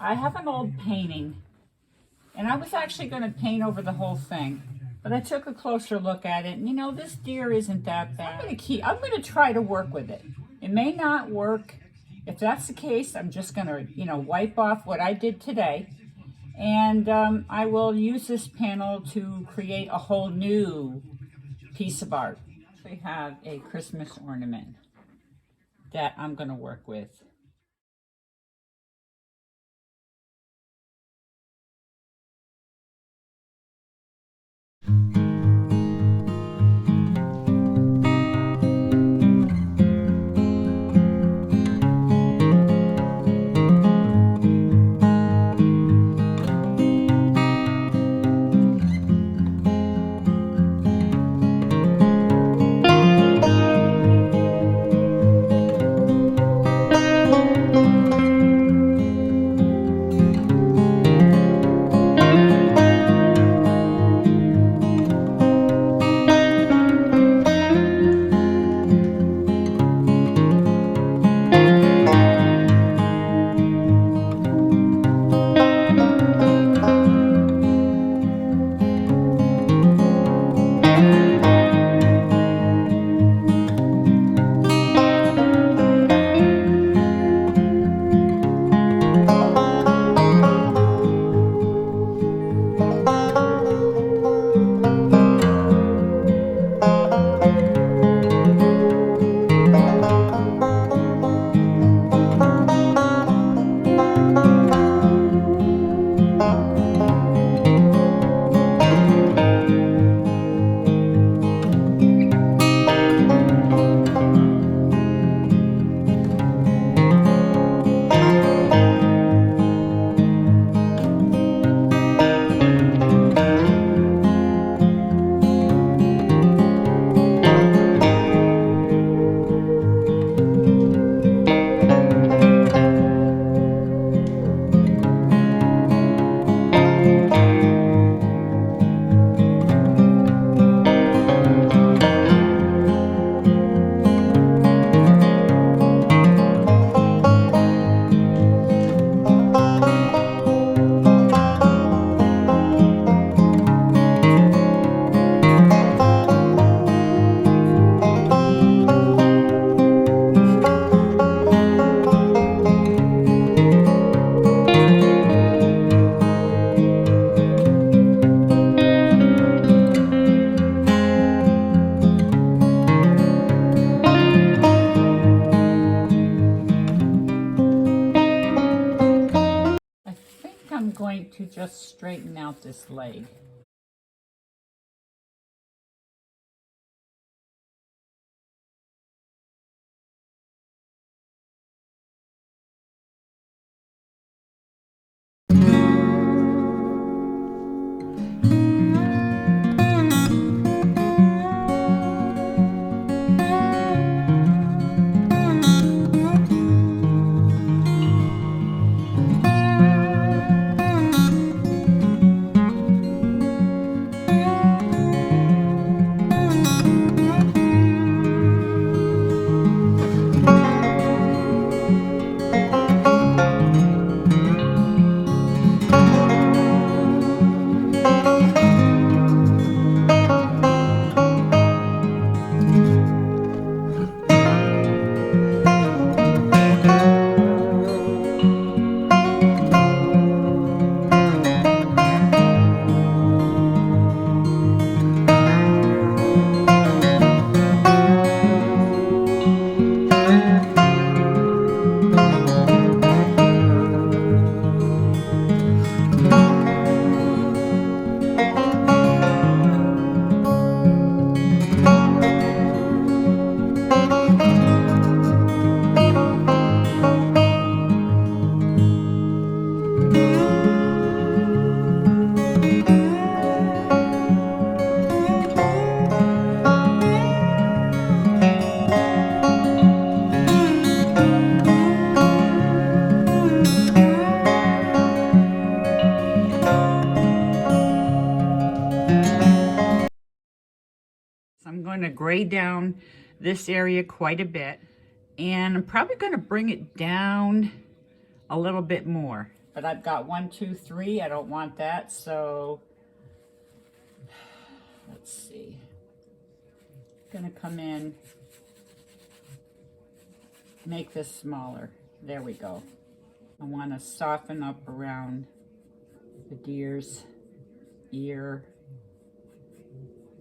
I have an old painting, and I was actually going to paint over the whole thing, but I took a closer look at it, and you know, this deer isn't that bad. I'm going to try to work with it. It may not work. If that's the case, I'm just going to, you know, wipe off what I did today, and I will use this panel to create a whole new piece of art. We have a Christmas ornament that I'm going to work with. I'm going to just straighten out this leg. I'm going to gray down this area quite a bit, and I'm probably going to bring it down a little bit more. but I've got 1, 2, 3. I don't want that, so let's see. Gonna come in, make this smaller. There we go. I want to soften up around the deer's ear.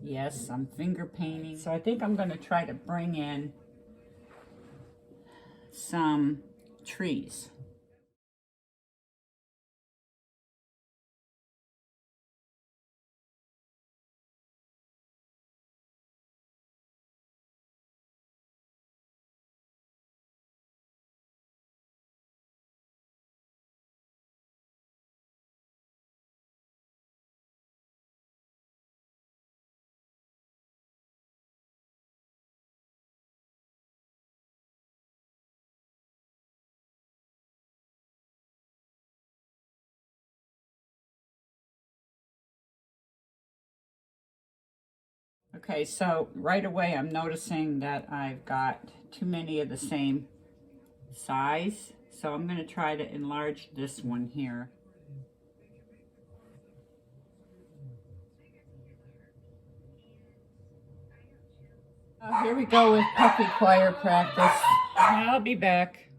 Yes, I'm finger painting. So I think I'm going to try to bring in some trees. Okay, so right away I'm noticing that I've got too many of the same size. So I'm going to try to enlarge this one here. Oh, here we go with puppy choir practice. I'll be back.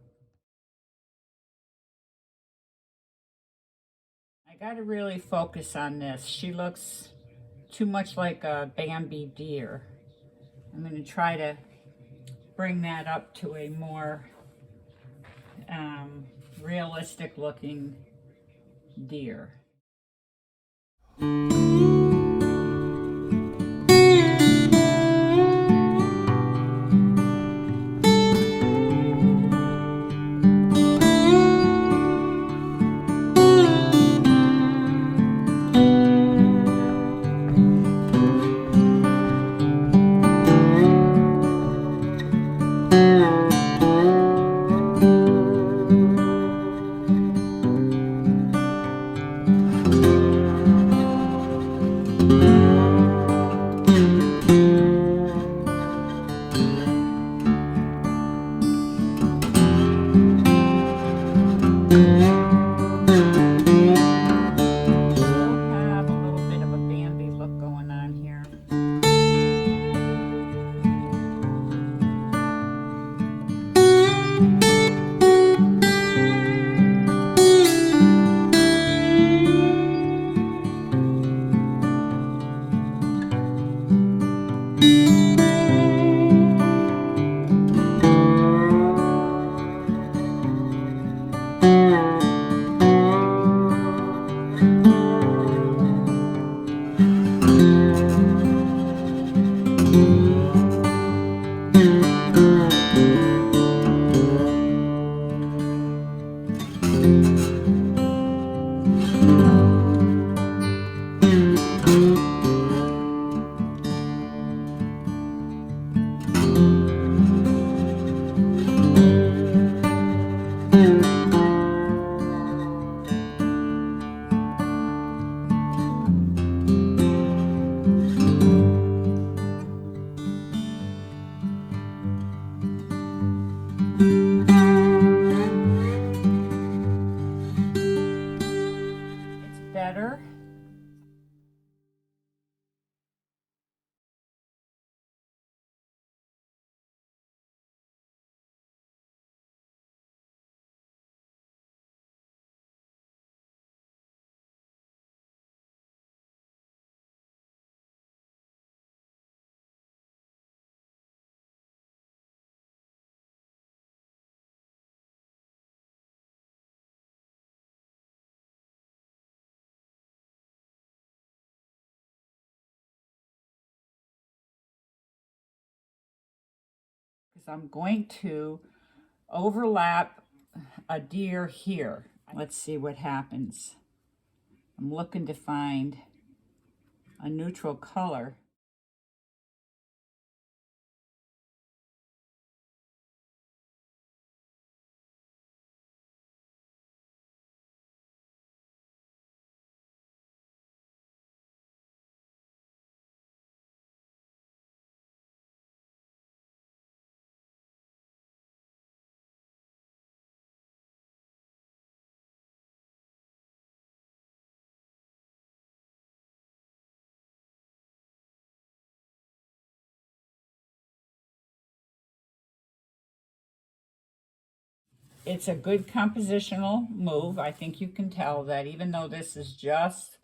I got to really focus on this. She looks too much like a Bambi deer. I'm going to try to bring that up to a more realistic looking deer. Better. Because I'm going to overlap a deer here. Let's see what happens. I'm looking to find a neutral color. it's a good compositional move. I think you can tell that even though this is just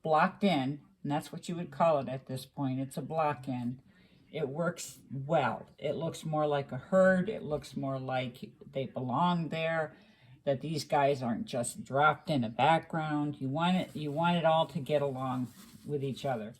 blocked in, and that's what you would call it at this point, it's a block in, it works well. It looks more like a herd. It looks more like they belong there, that these guys aren't just dropped in a background. You want it all to get along with each other.